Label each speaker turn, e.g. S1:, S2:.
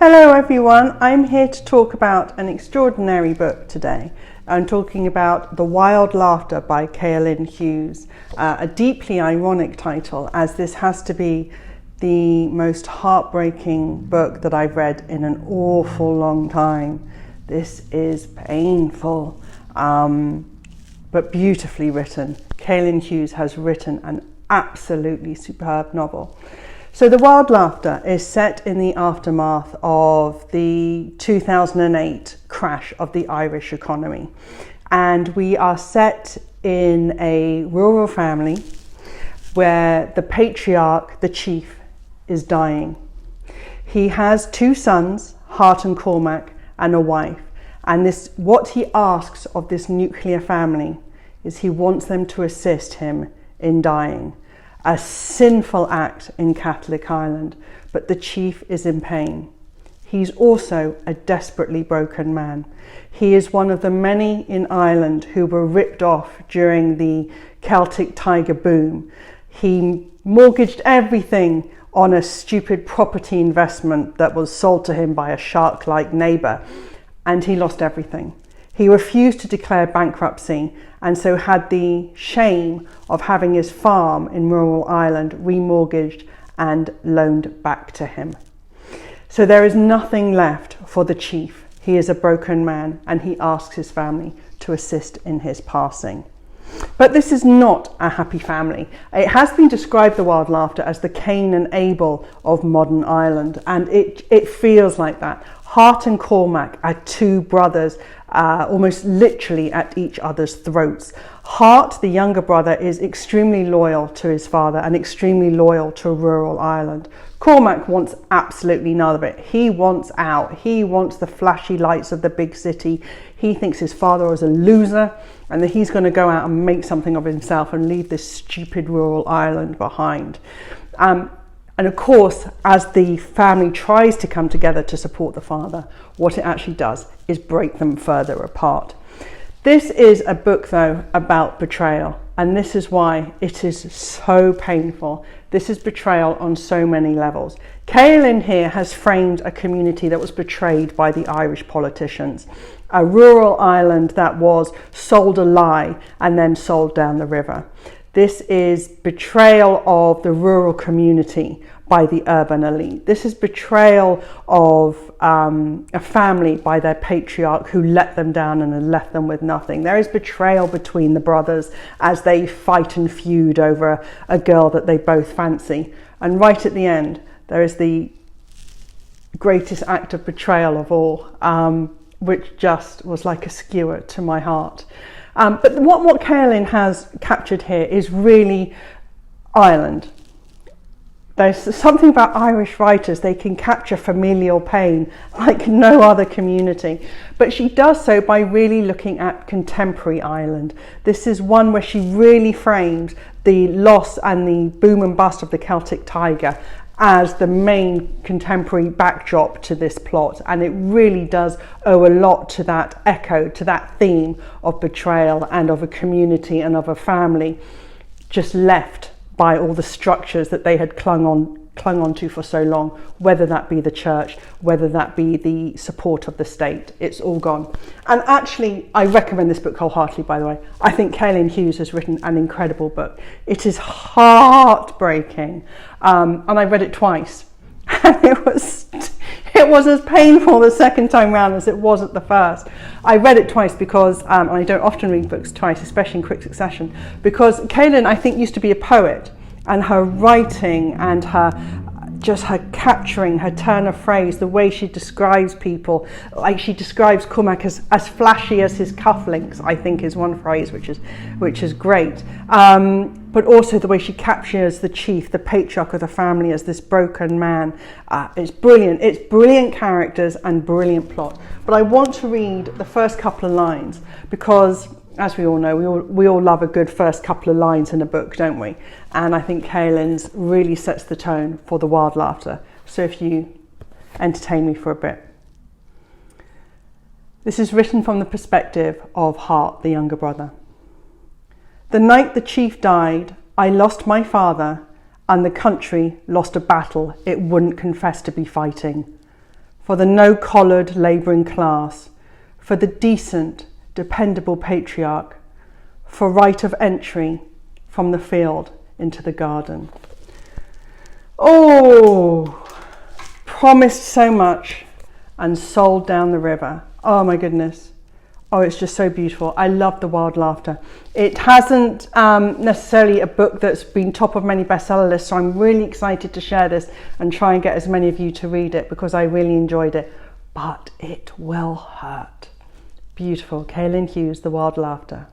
S1: Hello everyone, I'm here to talk about an extraordinary book today. I'm talking about The Wild Laughter by Caoilinn Hughes, a deeply ironic title, as this has to be the most heartbreaking book that I've read in an awful long time. This is painful, but beautifully written. Caoilinn Hughes has written an absolutely superb novel. So The Wild Laughter is set in the aftermath of the 2008 crash of the Irish economy. And we are set in a rural family where the patriarch, the chief, is dying. He has two sons, Hart and Cormac, and a wife. And what he asks of this nuclear family is he wants them to assist him in dying. A sinful act in Catholic Ireland, but the chief is in pain. He's also a desperately broken man. He is one of the many in Ireland who were ripped off during the Celtic Tiger boom. He mortgaged everything on a stupid property investment that was sold to him by a shark-like neighbour, and he lost everything. He refused to declare bankruptcy and so had the shame of having his farm in rural Ireland remortgaged and loaned back to him. So there is nothing left for the chief. He is a broken man and he asks his family to assist in his passing. But this is not a happy family. It has been described, The Wild Laughter, as the Cain and Abel of modern Ireland, and it feels like that. Hart and Cormac are two brothers, almost literally at each other's throats. Hart, the younger brother, is extremely loyal to his father and extremely loyal to rural Ireland. Cormac wants absolutely none of it. He wants out. He wants the flashy lights of the big city. He thinks his father is a loser and that he's going to go out and make something of himself and leave this stupid rural Ireland behind. And of course, as the family tries to come together to support the father, what it actually does is break them further apart. This is a book, though, about betrayal, and this is why it is so painful. This is betrayal on so many levels. Caoilinn here has framed a community that was betrayed by the Irish politicians, a rural Ireland that was sold a lie and then sold down the river. This is betrayal of the rural community by the urban elite. This is betrayal of a family by their patriarch who let them down and left them with nothing. There is betrayal between the brothers as they fight and feud over a girl that they both fancy. And right at the end, there is the greatest act of betrayal of all, which just was like a skewer to my heart. But what Caoilinn has captured here is really Ireland. There's something about Irish writers, they can capture familial pain like no other community. But she does so by really looking at contemporary Ireland. This is one where she really frames the loss and the boom and bust of the Celtic Tiger as the main contemporary backdrop to this plot, and it really does owe a lot to that echo, to that theme of betrayal and of a community and of a family just left by all the structures that they had clung on to for so long, whether that be the church, whether that be the support of the state. It's all gone. And actually, I recommend this book wholeheartedly, by the way. I think Caoilinn Hughes has written an incredible book. It is heartbreaking. And I read it twice. And it was as painful the second time round as it was at the first. I read it twice because, and I don't often read books twice, especially in quick succession, because Caoilinn, I think, used to be a poet, and her writing and her capturing, her turn of phrase, the way she describes people, like she describes Cormac as flashy as his cufflinks, I think is one phrase which is great. But also the way she captures the chief, the patriarch of the family, as this broken man. It's brilliant. It's brilliant characters and brilliant plot. But I want to read the first couple of lines because, as we all know, we all love a good first couple of lines in a book, don't we? And I think Caoilinn's really sets the tone for The Wild Laughter. So if you entertain me for a bit. This is written from the perspective of Hart, the younger brother. The night the chief died, I lost my father, and the country lost a battle it wouldn't confess to be fighting. for the no-collared labouring class, for the decent, dependable patriarch, for right of entry from the field into the garden. Oh, promised so much and sold down the river. Oh my goodness. Oh, it's just so beautiful. I love The Wild Laughter. It hasn't necessarily a book that's been top of many bestseller lists, so I'm really excited to share this and try and get as many of you to read it because I really enjoyed it. But it will hurt. Beautiful. Caoilinn Hughes, The Wild Laughter.